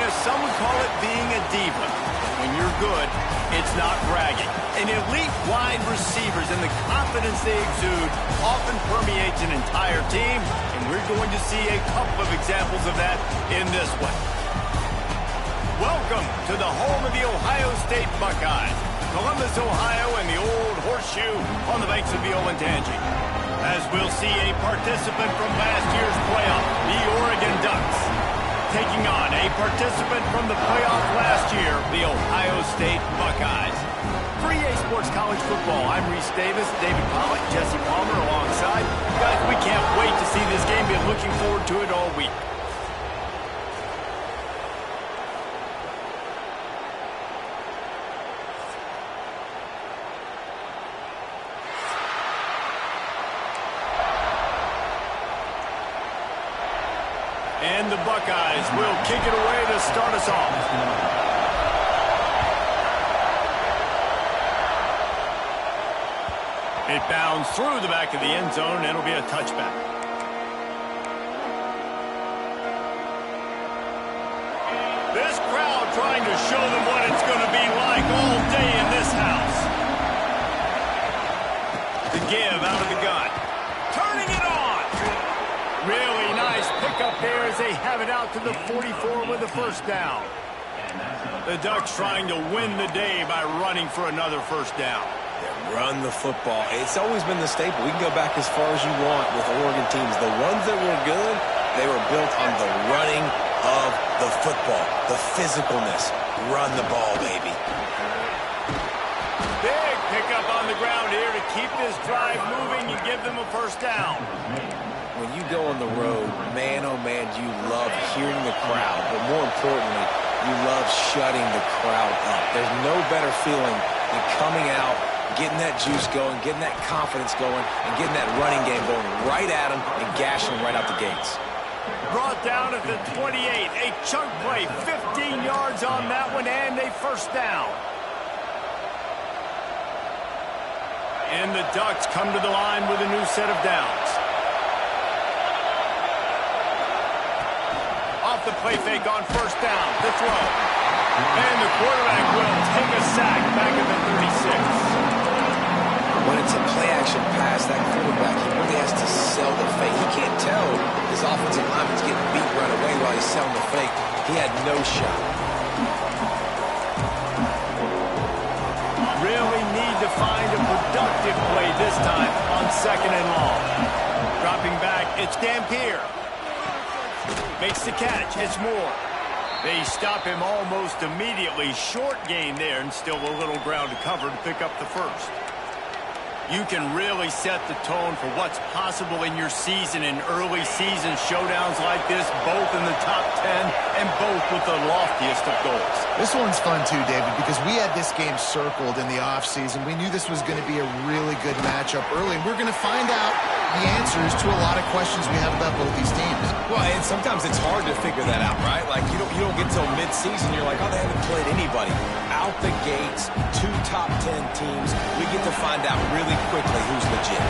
Yes, some would call it being a diva. When you're good, it's not bragging. And elite wide receivers and the confidence they exude often permeates an entire team, and we're going to see a couple of examples of that in this one. Welcome to the home of the Ohio State Buckeyes, Columbus, Ohio, and the Old Horseshoe on the banks of the Olentangy. As we'll see a participant from last year's playoff, the Oregon Ducks, taking on a participant from the playoff last year, the Ohio State Buckeyes. For EA Sports College Football, I'm Reese Davis, David Pollock, Jesse Palmer alongside. Guys, we can't wait to see this game. Been looking forward to it all week. And the Buckeyes will kick it away to start us off. It bounds through the back of the end zone, and it'll be a touchback. This crowd trying to show them what it's going to be like all day in this house. The give out of the gun. Turning it on. Really nice pickup there as they have it out to the 44 with a first down. The Ducks trying to win the day by running for another first down. Run the football. It's always been the staple. We can go back as far as you want with Oregon teams. The ones that were good, they were built on the running of the football, the physicalness. Run the ball, baby. Big pickup on the ground here to keep this drive moving and give them a first down. When you go on the road, man, oh man, you love hearing the crowd. But more importantly, you love shutting the crowd up. There's no better feeling than coming out, getting that juice going, getting that confidence going, and getting that running game going right at them and gashing them right out the gates. Brought down at the 28. A chunk play, 15 yards on that one, and a first down. And the Ducks come to the line with a new set of downs. Off the play fake on first down, the throw. And the quarterback will take a sack back at the 36. When it's a play-action pass, that quarterback, he really has to sell the fake. He can't tell his offensive lineman's getting beat right away while he's selling the fake. He had no shot. Really need to find a productive play this time on second and long. Dropping back, it's Dampier. Makes the catch, it's Moore. They stop him almost immediately. Short gain there, and still a little ground to cover to pick up the first. You can really set the tone for what's possible in your season in early season showdowns like this, both in the top 10 and both with the loftiest of goals. This one's fun too, David, because we had this game circled in the offseason. We knew this was going to be a really good matchup early, and we're going to find out the answers to a lot of questions we have about both these teams. Well, and sometimes it's hard to figure that out, right? Like, you don't get till mid-season, you're like, oh, they haven't played anybody. Out the gates, 2 top 10 teams, we get to find out really quickly who's legit.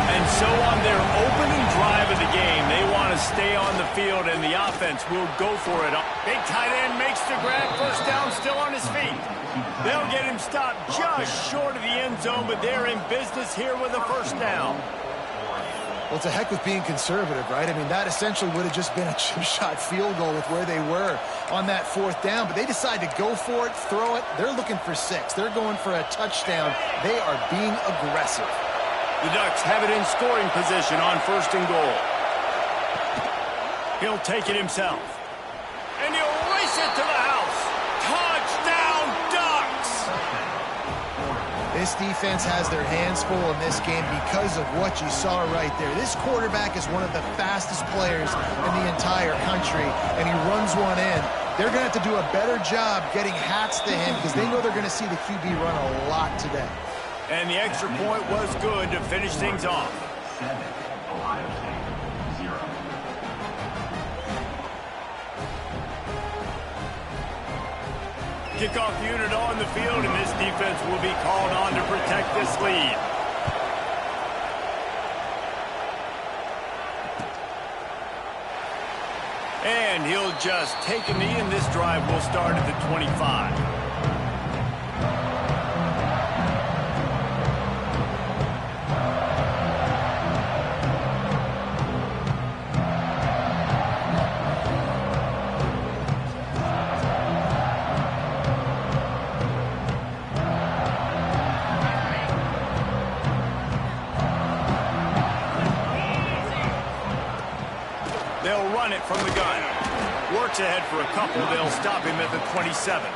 And so on their opening drive of the game, they want to stay on the field, and the offense will go for it. Big tight end makes the grab, first down, still on his feet. They'll get him stopped just short of the end zone, but they're in business here with a first down. Well, it's a heck with being conservative, right? I mean, that essentially would have just been a chip shot field goal with where they were on that fourth down, but they decide to go for it, throw it. They're looking for 6. They're going for a touchdown. They are being aggressive. The Ducks have it in scoring position on first and goal. He'll take it himself. And he'll race it to the house. Touchdown, Ducks! This defense has their hands full in this game because of what you saw right there. This quarterback is one of the fastest players in the entire country, and he runs one in. They're going to have to do a better job getting hats to him because they know they're going to see the QB run a lot today. And the extra point was good to finish things off. 7, Ohio State, 0. Kickoff unit on the field, and this defense will be called on to protect this lead. And he'll just take a knee, and this drive will start at the 25. They'll run it from the gun. Works ahead for a couple. They'll stop him at the 27.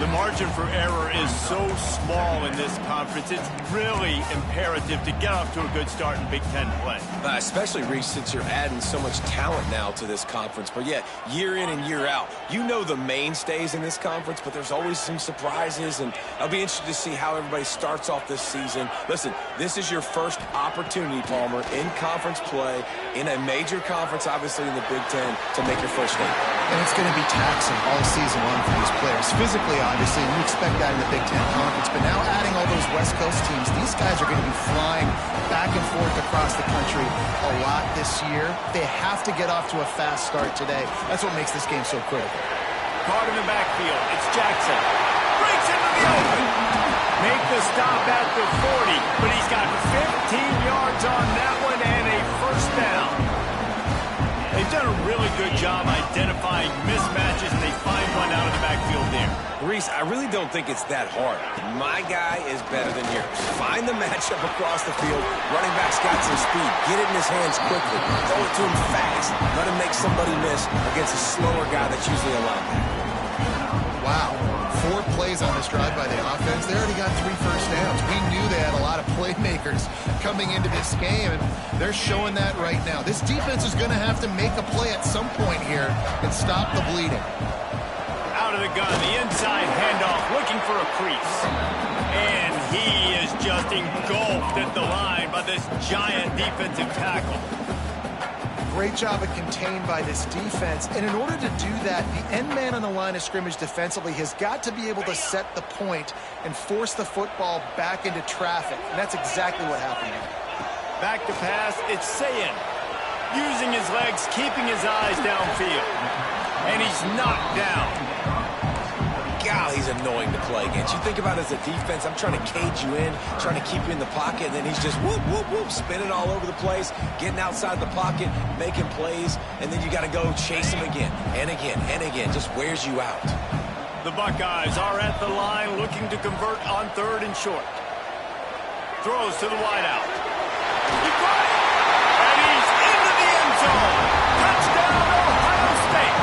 The margin for error is so small in this conference. It's really imperative to get off to a good start in Big Ten play. Especially, Reese, since you're adding so much talent now to this conference. But yeah, year in and year out, you know the mainstays in this conference, but there's always some surprises, and I'll be interested to see how everybody starts off this season. Listen, this is your first opportunity, Palmer, in conference play, in a major conference, obviously in the Big Ten, to make your first statement. And it's going to be taxing all season long for these players. Physically, obviously, you expect that in the Big Ten Conference. But now adding all those West Coast teams, these guys are going to be flying back and forth across the country a lot this year. They have to get off to a fast start today. That's what makes this game so critical. Caught in the backfield. It's Jackson. Breaks into the open. Make the stop at the 40. But he's got 15 yards on that one and a first down. They've done a really good job identifying mismatches, and they find one out of the backfield there. Reese, I really don't think it's that hard. My guy is better than yours. Find the matchup across the field. Running back's got some speed. Get it in his hands quickly. Throw it to him fast. Let him make somebody miss against a slower guy that's usually a linebacker. Wow. 4 plays on this drive by the offense. They already got 3 first downs. We knew they had a lot of playmakers coming into this game, and they're showing that right now. This defense is going to have to make a play at some point here and stop the bleeding. Out of the gun, the inside handoff, looking for a crease. And he is just engulfed at the line by this giant defensive tackle. Great job of contained by this defense. And in order to do that, the end man on the line of scrimmage defensively has got to be able to set the point and force the football back into traffic. And that's exactly what happened here. Back to pass, it's Sayin. Using his legs, keeping his eyes downfield. And he's knocked down. God, he's annoying to play against. You think about it as a defense, I'm trying to cage you in, trying to keep you in the pocket, and then he's just whoop, whoop, whoop, spinning all over the place, getting outside the pocket, making plays, and then you got to go chase him again and again and again. Just wears you out. The Buckeyes are at the line looking to convert on 3rd and short. Throws to the wideout. He got it! And he's into the end zone. Touchdown, Ohio State.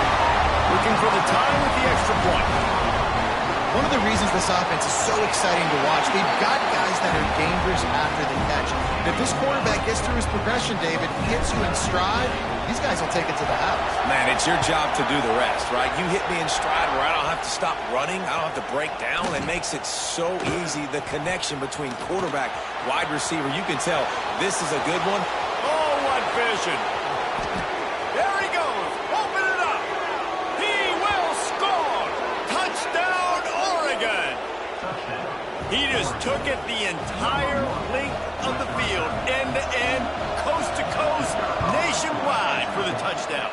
Looking for the tie with the extra point. One of the reasons this offense is so exciting to watch, they've got guys that are dangerous after the catch. If this quarterback gets through his progression, David, hits you in stride, these guys will take it to the house. Man, it's your job to do the rest, right? You hit me in stride where I don't have to stop running. I don't have to break down. It makes it so easy, the connection between quarterback, wide receiver. You can tell this is a good one. Oh, what vision. There he goes. Open it up. He will score. Touchdown, Oregon. He just took it the entire length of the field, end-to-end, coast-to-coast, nationwide for the touchdown.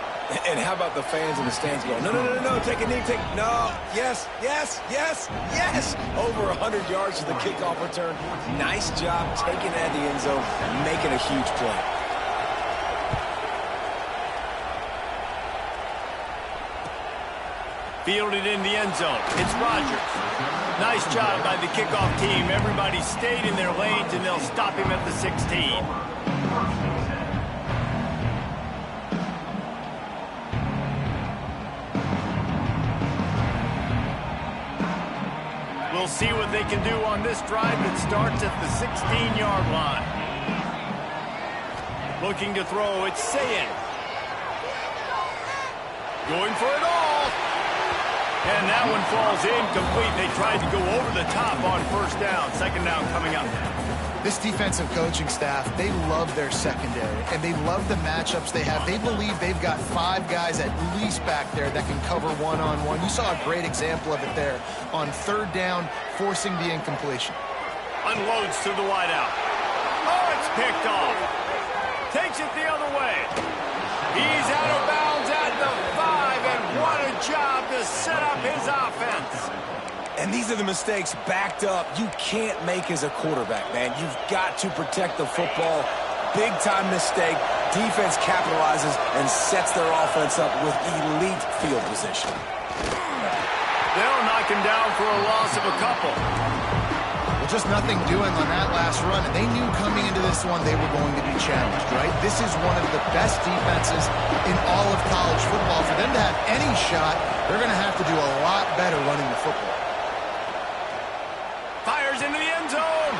And how about the fans in the stands going, no, no, no, no, take a knee, no, yes, yes, yes, yes. Over 100 yards to the kickoff return. Nice job taking it at the end zone, making a huge play. Fielded in the end zone. It's Rodgers. Nice job by the kickoff team. Everybody stayed in their lanes, and they'll stop him at the 16. We'll see what they can do on this drive that starts at the 16-yard line. Looking to throw, it's Sayin. Going for it all. And that one falls incomplete. They tried to go over the top on 1st down. 2nd down coming up. This defensive coaching staff, they love their secondary, and they love the matchups they have. They believe they've got 5 guys at least back there that can cover one-on-one. You saw a great example of it there on 3rd down, forcing the incompletion. Unloads to the wideout. Oh, it's picked off. Takes it the other way. He's out of bounds at the 5, and what a job to set up his offense. And these are the mistakes backed up you can't make as a quarterback, man. You've got to protect the football. Big-time mistake. Defense capitalizes and sets their offense up with elite field position. They'll knock him down for a loss of a couple. Well, just nothing doing on that last run, and they knew coming into this one they were going to be challenged, right? This is one of the best defenses in all of college football. For them to have any shot, they're going to have to do a lot better running the football. Fires into the end zone.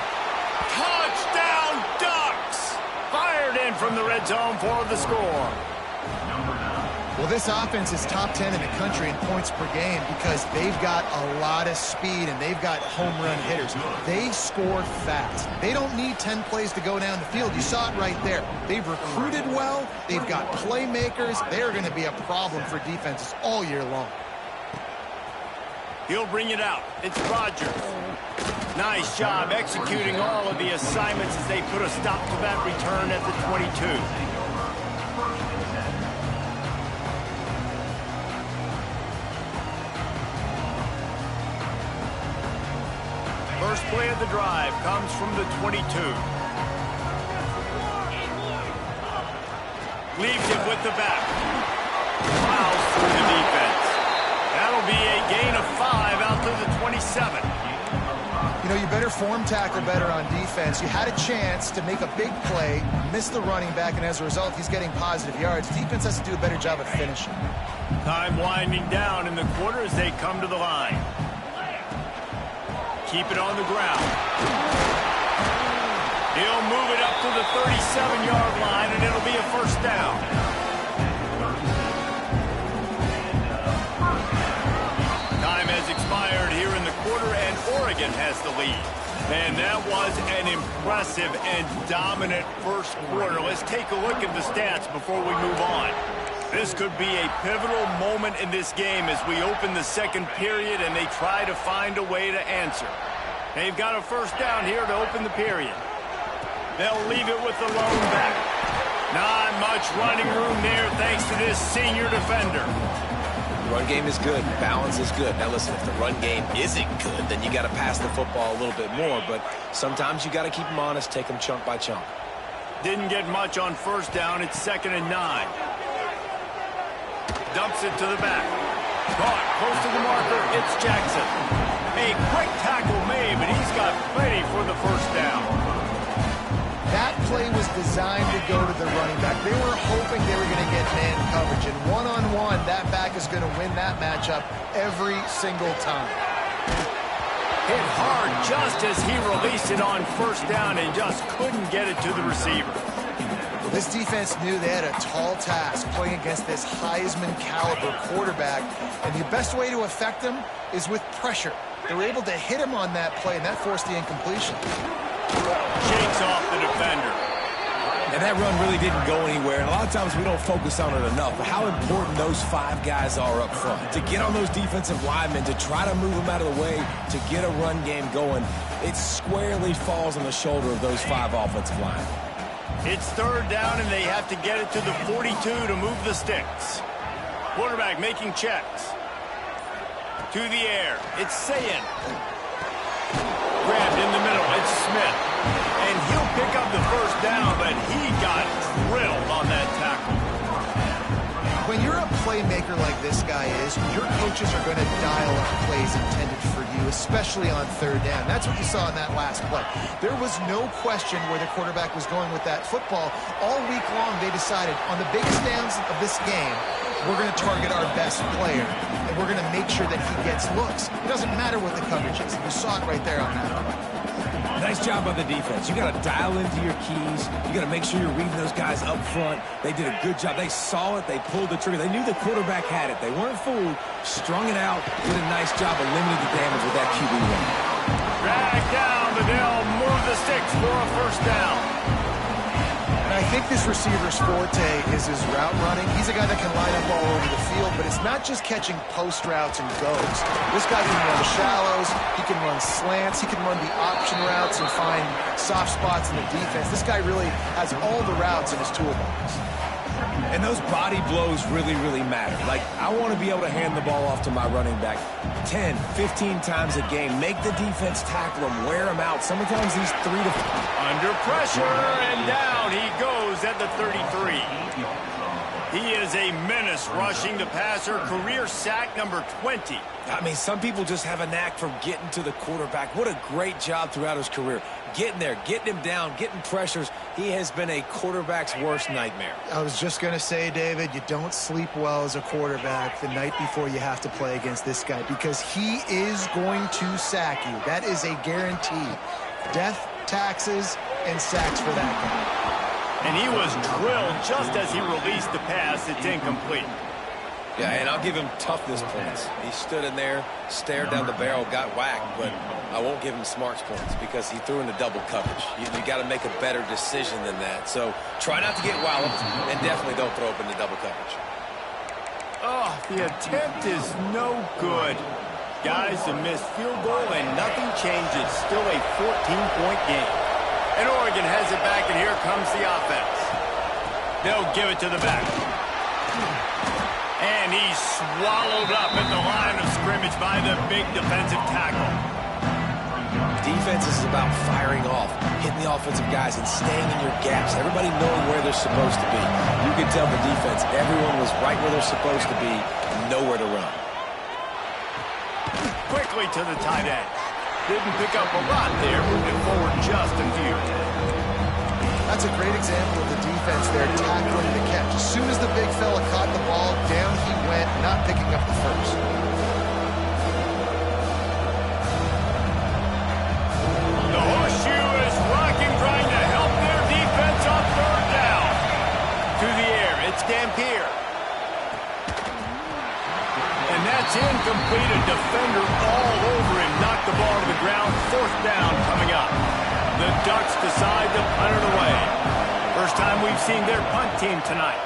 Touchdown, Ducks! Fired in from the red zone for the score. Well, this offense is top 10 in the country in points per game because they've got a lot of speed and they've got home run hitters. They score fast. They don't need 10 plays to go down the field. You saw it right there. They've recruited well. They've got playmakers. They're going to be a problem for defenses all year long. He'll bring it out. It's Rodgers. Nice job executing all of the assignments as they put a stop to that return at the 22. First play of the drive comes from the 22. Leaves it with the back. Plows through the defense. That'll be a gain of 5 out to the 27. You know, you better form tackle better on defense. You had a chance to make a big play, miss the running back, and as a result, he's getting positive yards. Defense has to do a better job of finishing. Time winding down in the quarter as they come to the line. Keep it on the ground. He'll move it up to the 37-yard line, and it'll be a first down. Time has expired here in the quarter, and Oregon has the lead. And that was an impressive and dominant first quarter. Let's take a look at the stats before we move on. This could be a pivotal moment in this game as we open the second period and they try to find a way to answer. They've got a first down here to open the period. They'll leave it with the lone back. Not much running room there thanks to this senior defender. The run game is good. Balance is good. Now listen, if the run game isn't good, then you got to pass the football a little bit more. But sometimes you got to keep them honest, take them chunk by chunk. Didn't get much on first down. It's 2nd and 9. Dumps it to the back. Caught close to the marker. It's Jackson. A quick tackle made, but he's got plenty for the first down. That play was designed to go to the running back. They were hoping they were going to get man coverage. And one-on-one, that back is going to win that matchup every single time. Hit hard just as he released it on first down and just couldn't get it to the receiver. Well, this defense knew they had a tall task playing against this Heisman-caliber quarterback. And the best way to affect him is with pressure. They were able to hit him on that play, and that forced the incompletion. Shakes off the defender. And that run really didn't go anywhere. And a lot of times we don't focus on it enough. But how important those 5 guys are up front. To get on those defensive linemen, to try to move them out of the way, to get a run game going, it squarely falls on the shoulder of those 5 offensive linemen. It's 3rd down, and they have to get it to the 42 to move the sticks. Quarterback making checks. To the air. It's Sayin. Grabbed in the middle. It's Smith. And he'll pick up the first down, but he got drilled on that tackle. When you're a playmaker like this guy is, your coaches are going to dial up plays intended for you, especially on 3rd down. That's what you saw in that last play. There was no question where the quarterback was going with that football. All week long, they decided on the biggest downs of this game, we're going to target our best player, and we're going to make sure that he gets looks. It doesn't matter what the coverage is. You saw it right there on that play. Nice job by the defense. You got to dial into your keys. You got to make sure you're reading those guys up front. They did a good job. They saw it. They pulled the trigger. They knew the quarterback had it. They weren't fooled. Strung it out. Did a nice job of limiting the damage with that QB run. Drag down, but they'll move the sticks for a first down. And I think this receiver's forte is his route running. He's a guy that can line up all over the field, but it's not just catching post routes and goes. This guy can run shallows, he can run slants, he can run the option routes and find soft spots in the defense. This guy really has all the routes in his toolbox. And those body blows really, really matter. Like, I want to be able to hand the ball off to my running back 10, 15 times a game. Make the defense tackle him, wear him out. Sometimes he's 3 to 4. Under pressure, and down he goes at the 33. He is a menace rushing the passer. Career sack number 20. I mean, some people just have a knack for getting to the quarterback. What a great job throughout his career. Getting there, getting him down, getting pressures. He has been a quarterback's worst nightmare. I was just going to say, David, you don't sleep well as a quarterback the night before you have to play against this guy because he is going to sack you. That is a guarantee. Death, taxes, and sacks for that guy. And he was drilled just as he released the pass. It's incomplete. Yeah, and I'll give him toughness points. He stood in there, stared down the barrel, got whacked, but I won't give him smarts points because he threw into double coverage. You got to make a better decision than that. So try not to get walloped, and definitely don't throw up into double coverage. Oh, the attempt is no good. Guys, a missed field goal, and nothing changes. Still a 14-point game. And Oregon has it back, and here comes the offense. They'll give it to the back. And he's swallowed up at the line of scrimmage by the big defensive tackle. Defense is about firing off, hitting the offensive guys, and staying in your gaps. Everybody knowing where they're supposed to be. You can tell the defense, everyone was right where they're supposed to be, nowhere to run. Quickly to the tight end. Didn't pick up a lot there, moving forward just a few. That's a great example of the defense there tackling the catch. As soon as the big fella caught the ball, down he went, not picking up the first. The horseshoe is rocking, trying to help their defense on third down. To the air, it's Dampier. And that's incomplete. A defender all over him. Knocked the ball to the ground. Fourth down coming up. The Ducks decide to punt it away. First time we've seen their punt team tonight.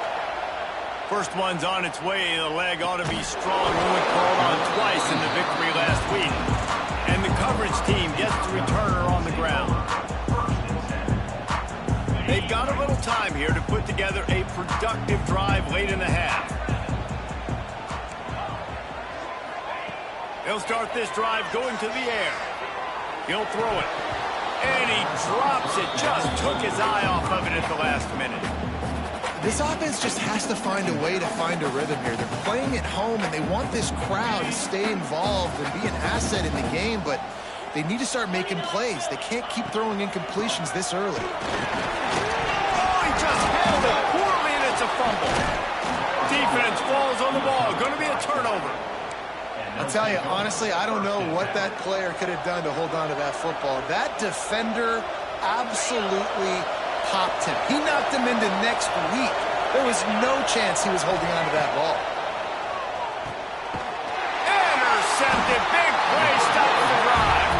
First one's on its way. The leg ought to be strong. Only called on twice in the victory last week. And the coverage team gets the returner on the ground. They've got a little time here to put together a productive drive late in the half. He'll start this drive going to the air. He'll throw it. And he drops it. Just took his eye off of it at the last minute. This offense just has to find a way to find a rhythm here. They're playing at home, and they want this crowd to stay involved and be an asset in the game, but they need to start making plays. They can't keep throwing incompletions this early. Oh, he just handled it poorly, and it's a fumble. Defense falls on the ball. Going to be a turnover. I'll tell you, honestly, I don't know what that player could have done to hold on to that football. That defender absolutely popped him. He knocked him into next week. There was no chance he was holding on to that ball. Intercepted. Big play. Stops the drive.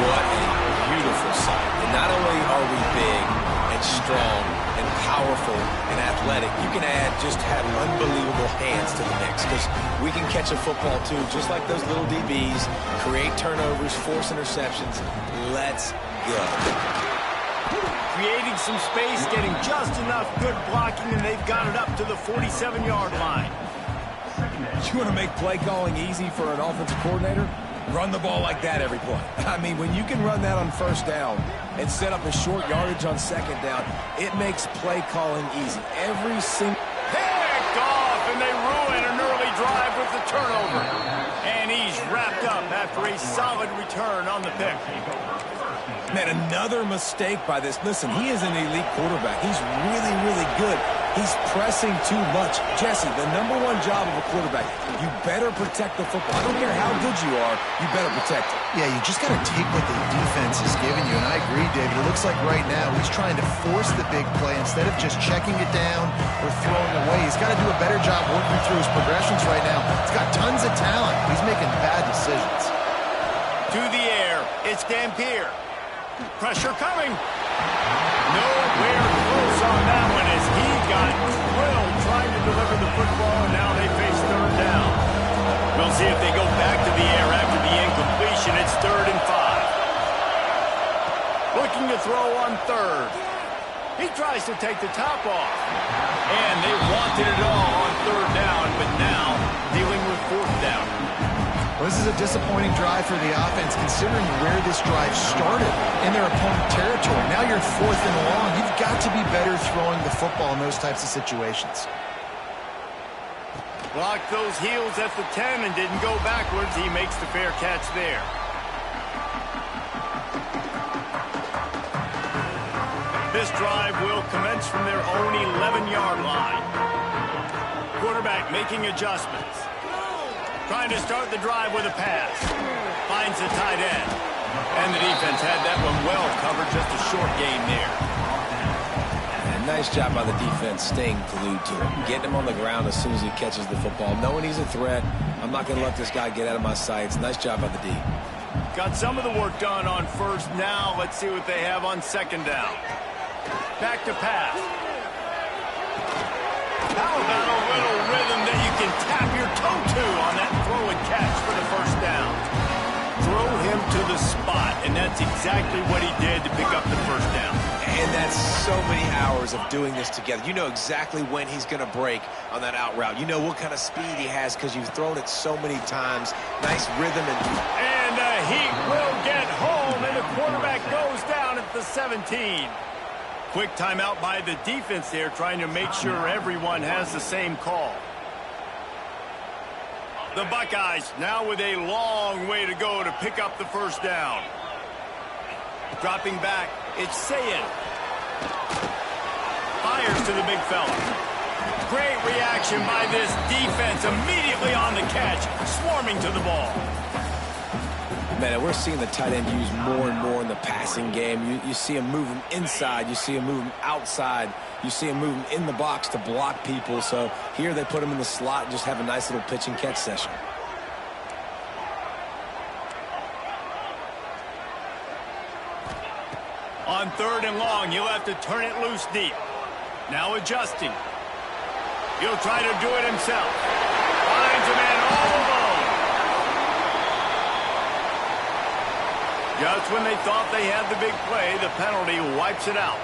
What a beautiful sight. And not only are we big and strong and powerful and athletic, you can add just have unbelievable hands to the mix because we can catch a football too, just like those little DBs, create turnovers, force interceptions. Let's go. Creating some space, getting just enough good blocking, and they've got it up to the 47-yard line. You want to make play calling easy for an offensive coordinator? Run the ball like that every play. I mean, when you can run that on first down and set up a short yardage on second down, it makes play calling easy. Every single... Picked off, and they ruin an early drive with the turnover. And he's wrapped up after a solid return on the pick. Man, another mistake by this. Listen, he is an elite quarterback. He's really, really good. He's pressing too much. Jesse, the #1 job of a quarterback, you better protect the football. I don't care how good you are, you better protect it. Yeah, you just got to take what the defense is giving you, and I agree, David. It looks like right now he's trying to force the big play instead of just checking it down or throwing away. He's got to do a better job working through his progressions right now. He's got tons of talent. He's making bad decisions. To the air, it's Dampier. Pressure coming. Nowhere close on that one as he got drilled trying to deliver the football, and now they face third down. We'll see if they go back to the air after the incompletion. It's 3rd and 5. Looking to throw on third. He tries to take the top off. And they wanted it all on third down, but now dealing with fourth down. Well, this is a disappointing drive for the offense, considering where this drive started in their opponent territory. Now you're 4th and long. You've got to be better throwing the football in those types of situations. Blocked those heels at the 10 and didn't go backwards. He makes the fair catch there. This drive will commence from their own 11-yard line. Quarterback making adjustments. Trying to start the drive with a pass. Finds the tight end. And the defense had that one well covered. Just a short gain there. Nice job by the defense staying glued to him, getting him on the ground as soon as he catches the football, knowing he's a threat. I'm not going to let this guy get out of my sights. Nice job by the D. Got some of the work done on first. Now let's see what they have on second down. Back to pass. How about a little rhythm that you can tap your toe to on that throw and catch for the first down? Throw him to the spot, and that's exactly what he did to pick up the first down. And that's so many hours of doing this together. You know exactly when he's going to break on that out route. You know what kind of speed he has because you've thrown it so many times. Nice rhythm. And he will get home, and the quarterback goes down at the 17. Quick timeout by the defense there, trying to make sure everyone has the same call. The Buckeyes now with a long way to go to pick up the first down. Dropping back, it's Sayin. Fires to the big fella. Great reaction by this defense, immediately on the catch, swarming to the ball. Man, we're seeing the tight end used more and more in the passing game. You see him move him inside. You see him move him outside. You see him move him in the box to block people. So here they put him in the slot and just have a nice little pitch and catch session. On third and long, he'll have to turn it loose deep. Now adjusting. He'll try to do it himself. Finds a man all alone. Just when they thought they had the big play, the penalty wipes it out.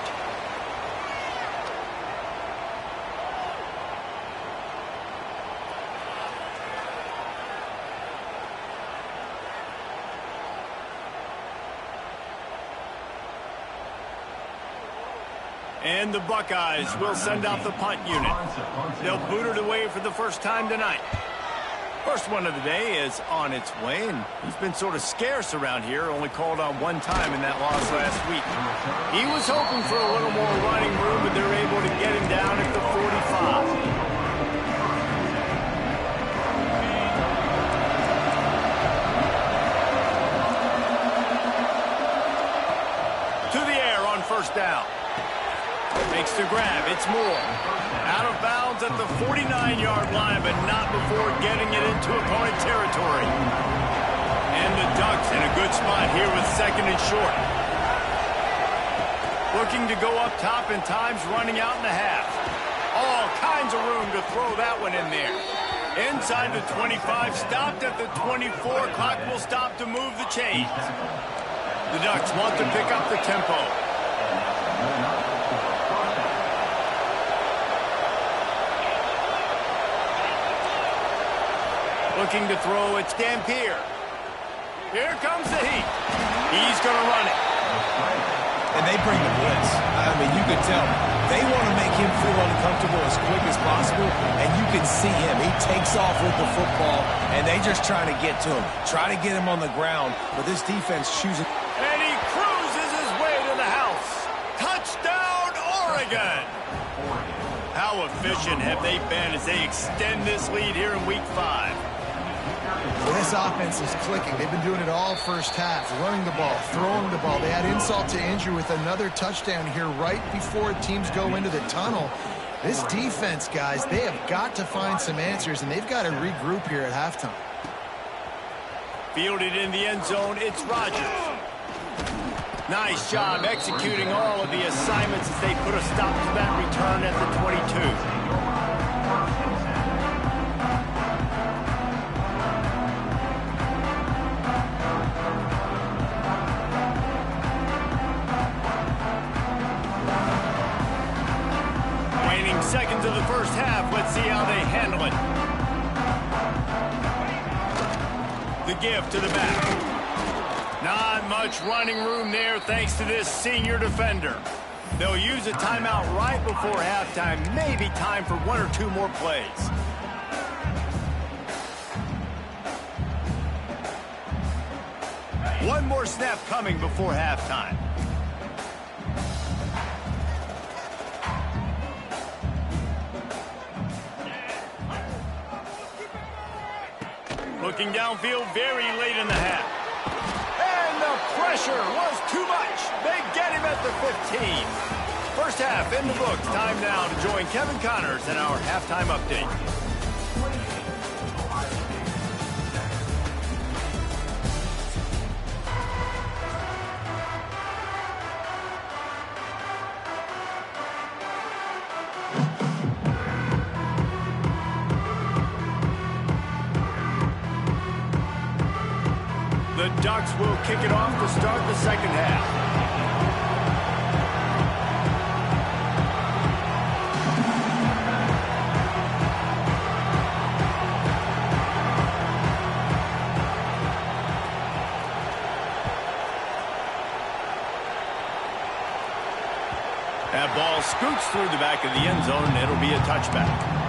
And the Buckeyes will send out the punt unit. They'll boot it away for the first time tonight. First one of the day is on its way, and he's been sort of scarce around here, only called on one time in that loss last week. He was hoping for a little more running room, but they're able to get him down at the 45. First down. Makes the grab. It's Moore. Out of bounds at the 49-yard line, but not before getting it into opponent territory. And the Ducks in a good spot here with second and short. Looking to go up top, and time's running out in the half. All kinds of room to throw that one in there. Inside the 25, stopped at the 24. Clock will stop to move the chains. The Ducks want to pick up the tempo. Looking to throw, it's Dampier. Here comes the heat. He's going to run it. And they bring the blitz. I mean, you can tell they want to make him feel uncomfortable as quick as possible, and you can see him. He takes off with the football, and they just try to get to him, try to get him on the ground, but this defense chooses. And he cruises his way to the house. Touchdown, Oregon! How efficient have they been as they extend this lead here in Week 5? This offense is clicking. They've been doing it all first half, running the ball, throwing the ball. They had insult to injury with another touchdown here right before teams go into the tunnel. This defense, guys, they have got to find some answers, and they've got to regroup here at halftime. Fielded in the end zone, it's Rodgers. Nice job executing all of the assignments as they put a stop to that return at the 22. Let's see how they handle it. The give to the back. Not much running room there thanks to this senior defender. They'll use a timeout right before halftime. Maybe time for one or two more plays. One more snap coming before halftime. Looking downfield very late in the half. And the pressure was too much. They get him at the 15. First half in the books. Time now to join Kevin Connors in our halftime update. The Ducks will kick it off to start the second half. That ball scoots through the back of the end zone, and it'll be a touchback.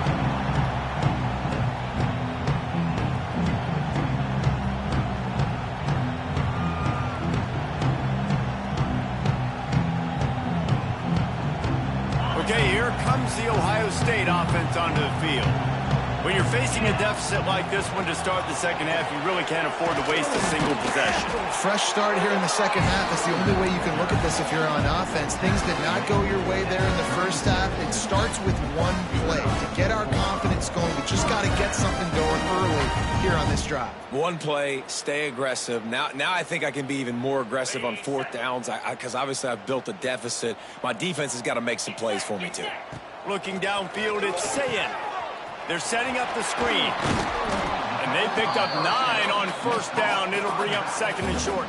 Okay, here comes the Ohio State offense onto the field. When you're facing a deficit like this one to start the second half, you really can't afford to waste a single possession. Fresh start here in the second half. That's the only way you can look at this if you're on offense. Things did not go your way there in the first half. It starts with one play. To get our confidence going, we just got to get something going early here on this drive. One play, stay aggressive. Now I think I can be even more aggressive on fourth downs because obviously I've built a deficit. My defense has got to make some plays for me too. Looking downfield, it's Sayin. They're setting up the screen. And they picked up 9 on first down. It'll bring up second and short.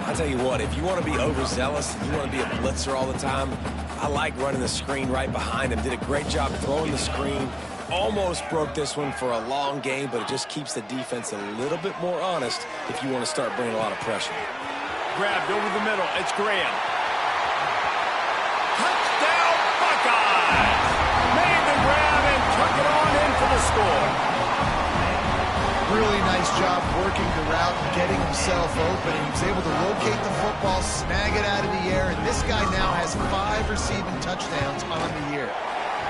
I'll tell you what, if you want to be overzealous, if you want to be a blitzer all the time, I like running the screen right behind him. Did a great job throwing the screen. Almost broke this one for a long game, but it just keeps the defense a little bit more honest if you want to start bringing a lot of pressure. Grabbed over the middle. It's Graham. Touchdown, Buckeyes! Made the grab and took it on in for the score. Really nice job working the route and getting himself open. He was able to locate the football, snag it out of the air, and this guy now has 5 receiving touchdowns on the year.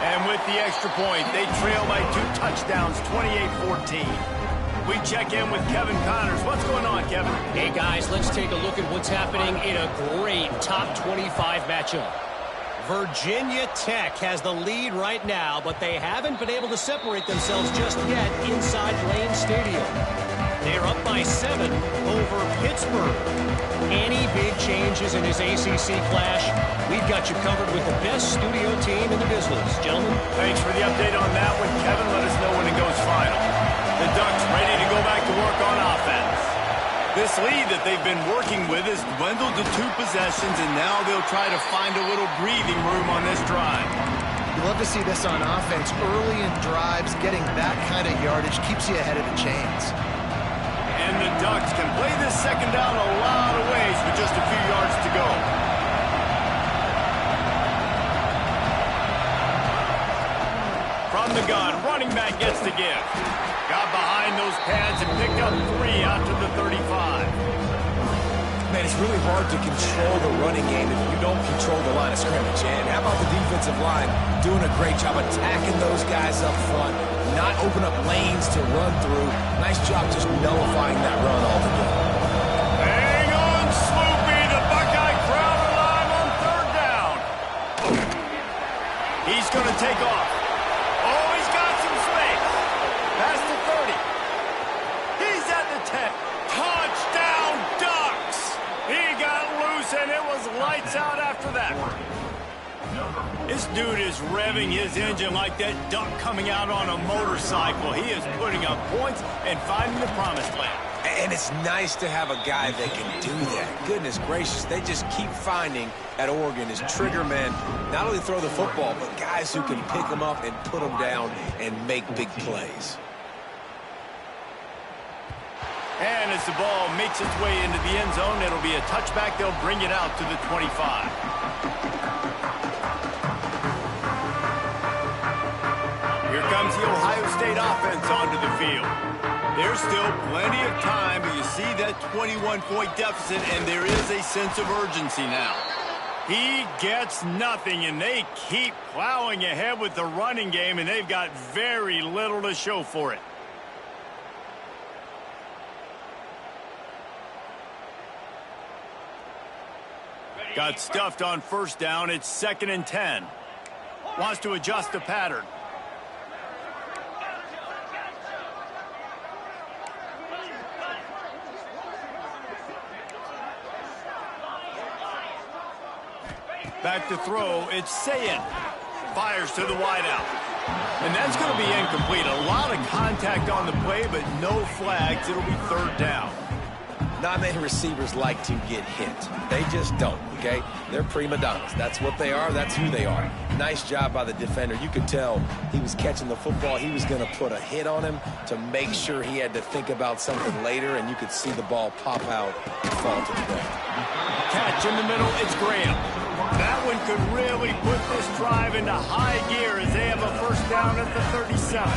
And with the extra point, they trail by 2 touchdowns, 28-14. We check in with Kevin Connors. What's going on, Kevin? Hey, guys, let's take a look at what's happening in a great top 25 matchup. Virginia Tech has the lead right now, but they haven't been able to separate themselves just yet inside Lane Stadium. They're up by 7 over Pittsburgh. Any big changes in this ACC clash, we've got you covered with the best studio team in the business. Gentlemen. Thanks for the update on that one, Kevin. Let us know when it goes final. The Ducks ready to go back to work on offense. This lead that they've been working with has dwindled to 2 possessions, and now they'll try to find a little breathing room on this drive. You love to see this on offense. Early in drives, getting that kind of yardage keeps you ahead of the chains. And the Ducks can play this second down a lot of ways with just a few yards to go. From the gun, running back gets the give. Got behind those pads and picked up 3 out to the 35. Man, it's really hard to control the running game if you don't control the line of scrimmage. And how about the defensive line doing a great job attacking those guys up front, not open up lanes to run through. Nice job just nullifying that run altogether. Hang on, Sloopy. The Buckeye crowd alive on third down. He's going to take off. Oh, he's got some space. Past the 30. He's at the 10. Touchdown, Ducks. He got loose, and it was lights out after that. This dude is revving his engine like that duck coming out on a motorcycle. He is putting up points and finding the promised land. And it's nice to have a guy that can do that. Goodness gracious, they just keep finding at Oregon is trigger men, not only throw the football, but guys who can pick them up and put them down and make big plays. And as the ball makes its way into the end zone, it'll be a touchback. They'll bring it out to the 25. Here comes the Ohio State offense onto the field. There's still plenty of time, but you see that 21-point deficit, and there is a sense of urgency now. He gets nothing, and they keep plowing ahead with the running game, and they've got very little to show for it. Got stuffed on first down. It's 2nd and 10. Wants to adjust the pattern. Back to throw. It's Sayin. Fires to the wideout. And that's going to be incomplete. A lot of contact on the play, but no flags. It'll be 3rd down. Not many receivers like to get hit. They just don't, okay? They're prima donnas. That's what they are. That's who they are. Nice job by the defender. You could tell he was catching the football. He was going to put a hit on him to make sure he had to think about something later, and you could see the ball pop out and fall to the ground. Catch in the middle. It's Graham. That one could really put this drive into high gear as they have a first down at the 37.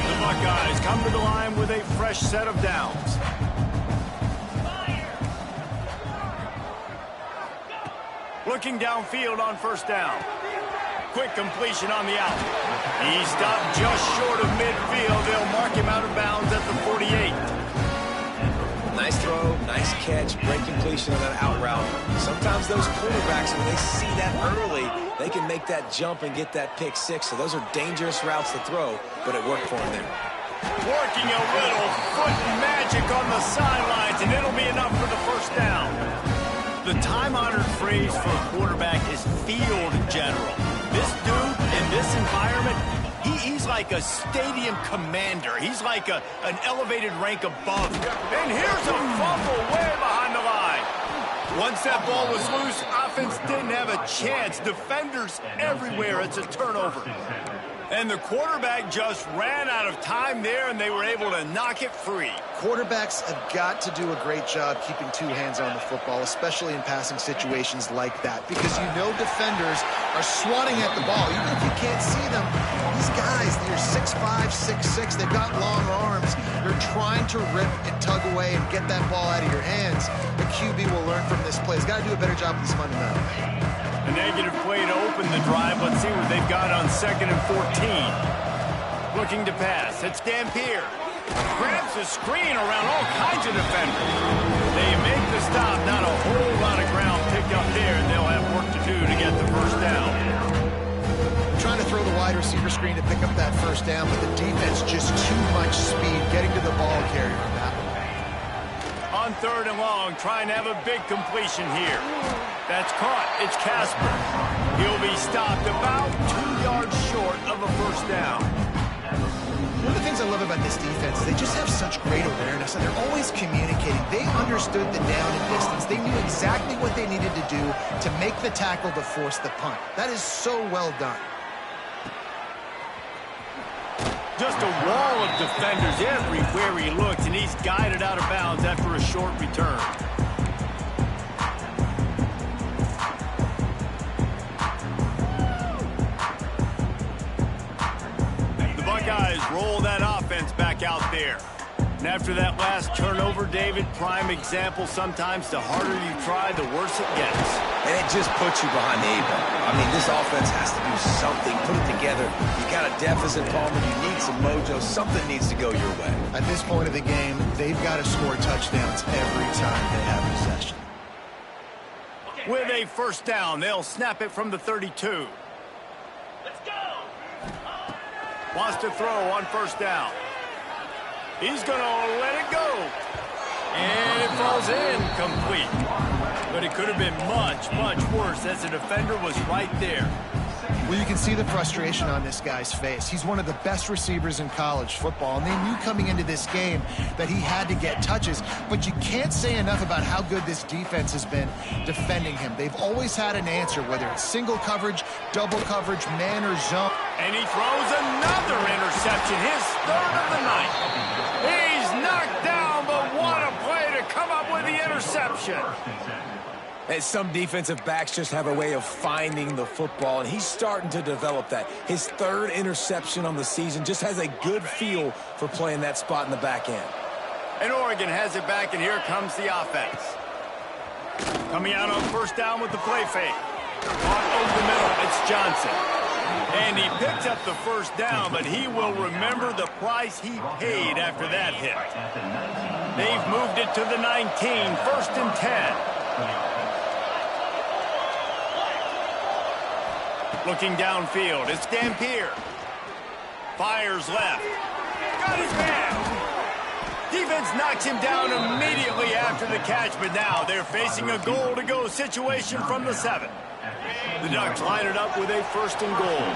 The Buckeyes come to the line with a fresh set of downs. Looking downfield on first down. Quick completion on the out. He stopped just short of midfield. They'll mark him out of bounds at the 48. Nice throw, nice catch, great completion on that out route. Sometimes those quarterbacks, when they see that early, they can make that jump and get that pick six. So those are dangerous routes to throw, but it worked for him there. Working a little foot magic on the sidelines, and it'll be enough for the first down. The time-honored phrase for a quarterback is field general. This dude in this environment, he's like a stadium commander. He's like an elevated rank above. And here's a fumble way behind the line. Once that ball was loose, offense didn't have a chance. Defenders everywhere. It's a turnover. And the quarterback just ran out of time there, and they were able to knock it free. Quarterbacks have got to do a great job keeping two hands on the football, especially in passing situations like that, because you know defenders are swatting at the ball. Even if you can't see them, these guys, they're 6'5", 6'6", they've got long arms. They're trying to rip and tug away and get that ball out of your hands. The QB will learn from this play. He's got to do a better job with these fundamentals. A negative play to open the drive. Let's see what they've got on 2nd and 14. Looking to pass. It's Dampier. Grabs the screen around all kinds of defenders. They make the stop. Not a whole lot of ground picked up there, and they'll have work to do to get the first down. Trying to throw the wide receiver screen to pick up that first down, but the defense just too much speed getting to the ball carrier on that one. On 3rd and long, trying to have a big completion here. That's caught. It's Casper. He'll be stopped about 2 yards short of a first down. One of the things I love about this defense is they just have such great awareness, and they're always communicating. They understood the down and distance. They knew exactly what they needed to do to make the tackle to force the punt. That is so well done. Just a wall of defenders everywhere he looks, and he's guided out of bounds after a short return. The Buckeyes roll that offense back out there. And after that last turnover, David, prime example, sometimes the harder you try, the worse it gets. And it just puts you behind the 8 ball. I mean, this offense has to do something, put it together. You got a deficit, Palmer. You need some mojo. Something needs to go your way. At this point of the game, they've got to score touchdowns every time they have possession. With a first down, they'll snap it from the 32. Let's go! Wants to throw on first down. He's going to let it go. And it falls incomplete. But it could have been much, much worse as the defender was right there. Well, you can see the frustration on this guy's face. He's one of the best receivers in college football, and they knew coming into this game that he had to get touches, but you can't say enough about how good this defense has been defending him. They've always had an answer, whether it's single coverage, double coverage, man or zone. And he throws another interception, his third of the night. He's knocked down, but what a play to come up with the interception. And some defensive backs just have a way of finding the football, and he's starting to develop that. His third interception on the season, just has a good feel for playing that spot in the back end. And Oregon has it back, and here comes the offense. Coming out on first down with the play fake. Caught over the middle, it's Johnson. And he picks up the first down, but he will remember the price he paid after that hit. They've moved it to the 19, first and 10. Looking downfield, it's Dampier. Fires left. Got his man. Defense knocks him down immediately after the catch, but now they're facing a goal-to-go situation from the 7. The Ducks line it up with a first and goal.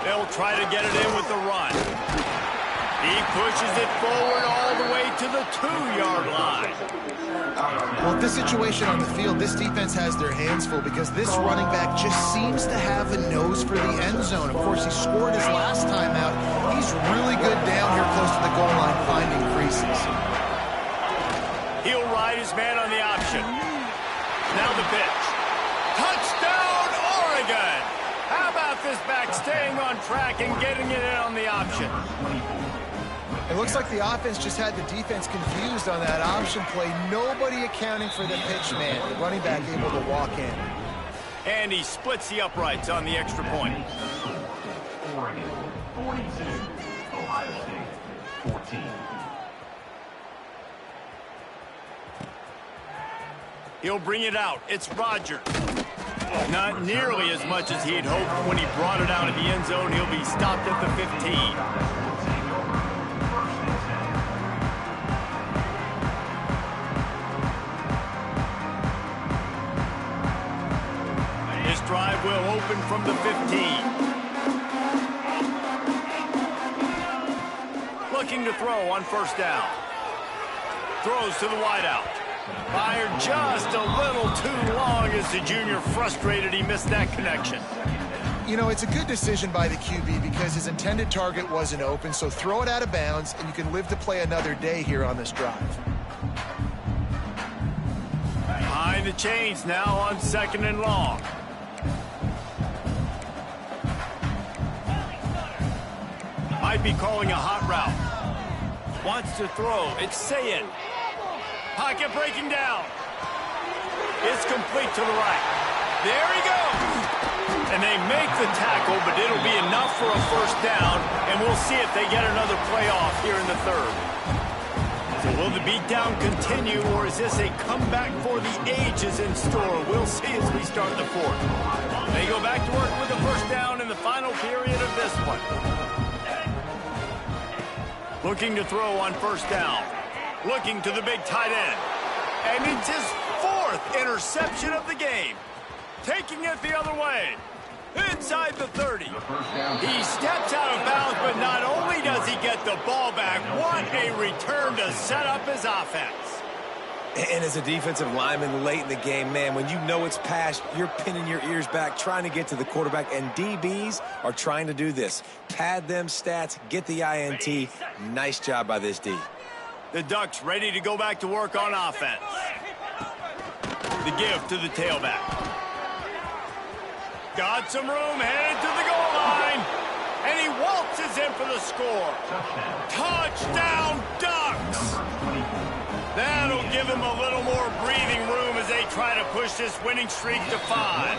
They'll try to get it in with the run. He pushes it forward all the way to the 2-yard line. Well, with this situation on the field, this defense has their hands full because this running back just seems to have a nose for the end zone. Of course, he scored his last time out. He's really good down here close to the goal line, finding creases. He'll ride his man on the option. Now the pitch. Touchdown, Oregon! How about this back staying on track and getting it in on the option? It looks like the offense just had the defense confused on that option play. Nobody accounting for the pitch man. The running back able to walk in. And he splits the uprights on the extra point. Oregon 42, Ohio State 14. He'll bring it out. It's Rodgers. Not nearly as much as he'd hoped when he brought it out of the end zone. He'll be stopped at the 15. This drive will open from the 15. Looking to throw on first down. Throws to the wideout. Fired just a little too long as the junior frustrated he missed that connection. You know, it's a good decision by the QB because his intended target wasn't open, so throw it out of bounds, and you can live to play another day here on this drive. Behind the chains now on second and long. Might be calling a hot route. Wants to throw. It's Sayin. Pocket breaking down. It's complete to the right. There he goes. And they make the tackle, but it'll be enough for a first down, and we'll see if they get another playoff here in the third. So will the beatdown continue, or is this a comeback for the ages in store? We'll see as we start the fourth. They go back to work with a first down in the final period of this one. Looking to throw on first down. Looking to the big tight end. And it's his 4th interception of the game. Taking it the other way. Inside the 30. He steps out of bounds, but not only does he get the ball back, what a return to set up his offense. And as a defensive lineman late in the game, man, when you know it's past, you're pinning your ears back, trying to get to the quarterback, and DBs are trying to do this. Pad them stats, get the INT. Nice job by this D. The Ducks ready to go back to work on offense. The give to the tailback. Got some room, headed to the goal line. And he waltzes in for the score. Touchdown, Ducks! That'll give him a little more breathing room as they try to push this winning streak to 5.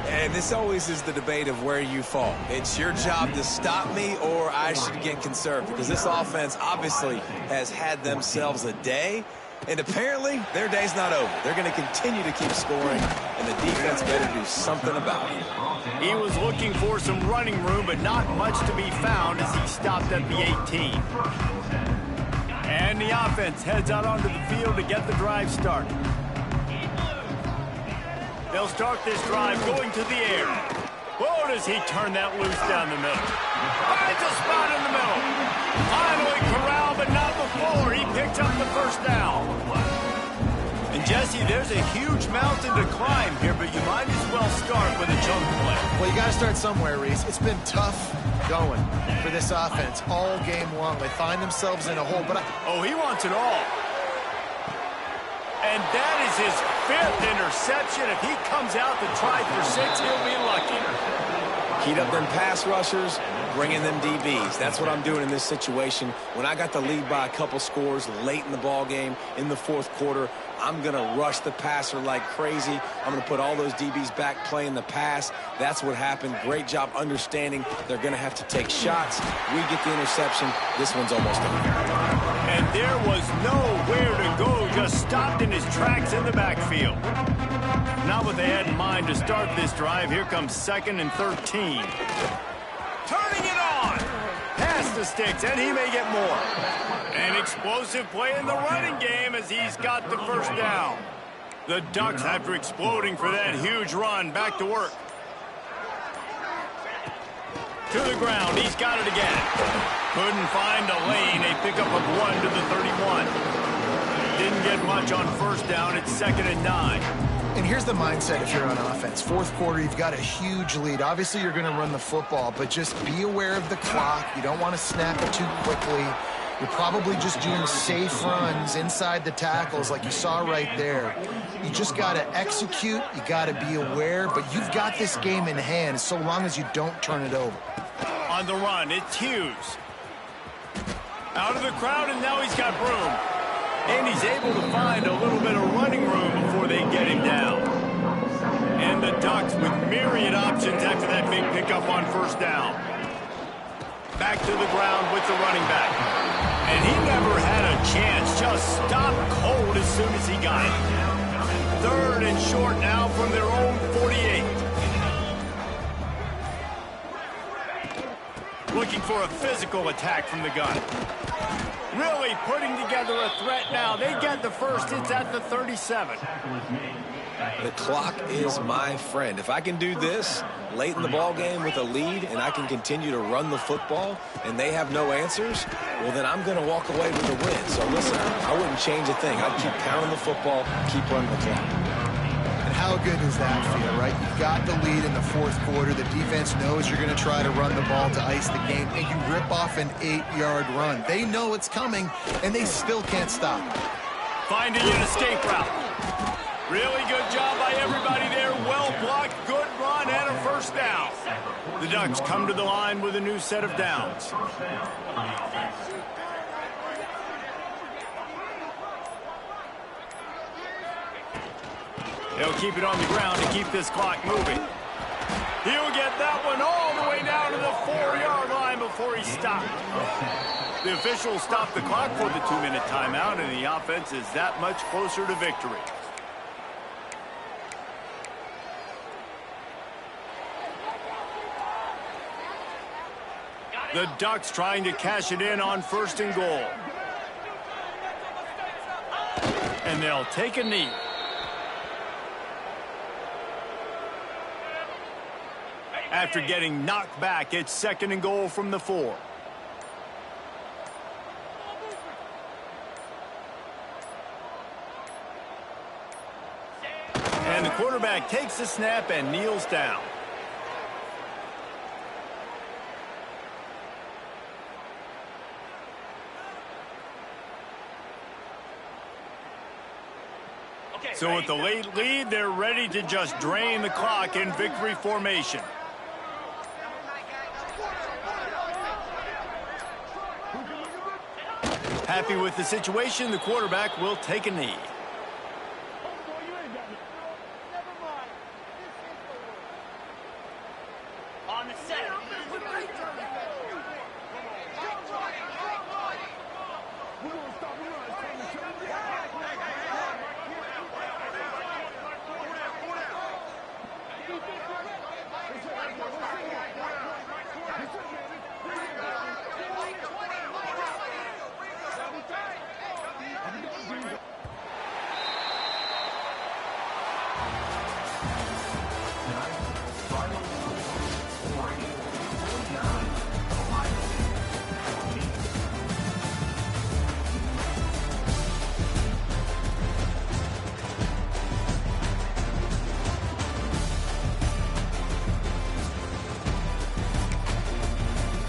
And this always is the debate of where you fall. It's your job to stop me, or I should get conserved, because this offense obviously has had themselves a day, and apparently their day's not over. They're going to continue to keep scoring, and the defense better do something about it. He was looking for some running room, but not much to be found as he stopped at the 18. And the offense heads out onto the field to get the drive started. They'll start this drive going to the air. Whoa, does he turn that loose down the middle. Finds a spot in the middle. Finally corralled, but not before. He picks up the first down. And Jesse, there's a huge mountain to climb here, but you might as well start with a chunk play. Well, you got to start somewhere, Reese. It's been tough going for this offense all game long. They find themselves in a hole, but Oh, he wants it all. And that is his 5th interception. If he comes out to try for 6, he'll be lucky. Heat up them pass rushers, bring in them DBs. That's what I'm doing in this situation. When I got the lead by a couple scores late in the ball game, in the 4th quarter, I'm going to rush the passer like crazy. I'm going to put all those DBs back playing the pass. That's what happened. Great job understanding they're going to have to take shots. We get the interception. This one's almost over. And there was nowhere to go, just stopped in his tracks in the backfield. Not what they had in mind to start this drive. Here comes 2nd and 13. Turning it on. Pass the sticks, and he may get more. An explosive play in the running game as he's got the first down. The Ducks, after exploding for that huge run, back to work. To the ground, he's got it again. Couldn't find a lane. A pickup of 1 to the 31. Didn't get much on first down. It's 2nd and 9. And here's the mindset if you're on offense. 4th quarter, you've got a huge lead. Obviously, you're going to run the football, but just be aware of the clock. You don't want to snap it too quickly. You're probably just doing safe runs inside the tackles like you saw right there. You just got to execute. You got to be aware, but you've got this game in hand so long as you don't turn it over. On the run, it's Hughes. Out of the crowd, and now he's got room. And he's able to find a little bit of running room before they get him down. And the Ducks with myriad options after that big pickup on first down. Back to the ground with the running back. And he never had a chance, just stopped cold as soon as he got it. 3rd and short now from their own 48. Looking for a physical attack from the gun. Really putting together a threat now. They get the first. It's at the 37. The clock is my friend. If I can do this late in the ball game with a lead and I can continue to run the football and they have no answers, well, then I'm going to walk away with a win. So, listen, I wouldn't change a thing. I'd keep pounding the football, keep running the clock. And how good does that feel, right? You've got the lead in the 4th quarter. The defense knows you're going to try to run the ball to ice the game, and you rip off an 8-yard run. They know it's coming, and they still can't stop it. Finding an escape route. Really good job by everybody there. Well blocked, good run, and a first down. The Ducks come to the line with a new set of downs. They'll keep it on the ground to keep this clock moving. He'll get that one all the way down to the 4-yard line before he stopped. The officials stopped the clock for the 2-minute timeout, and the offense is that much closer to victory. The Ducks trying to cash it in on 1st and goal. And they'll take a knee. After getting knocked back, it's 2nd and goal from the 4. And the quarterback takes the snap and kneels down. So with the late lead, they're ready to just drain the clock in victory formation. Happy with the situation, the quarterback will take a knee. On the set.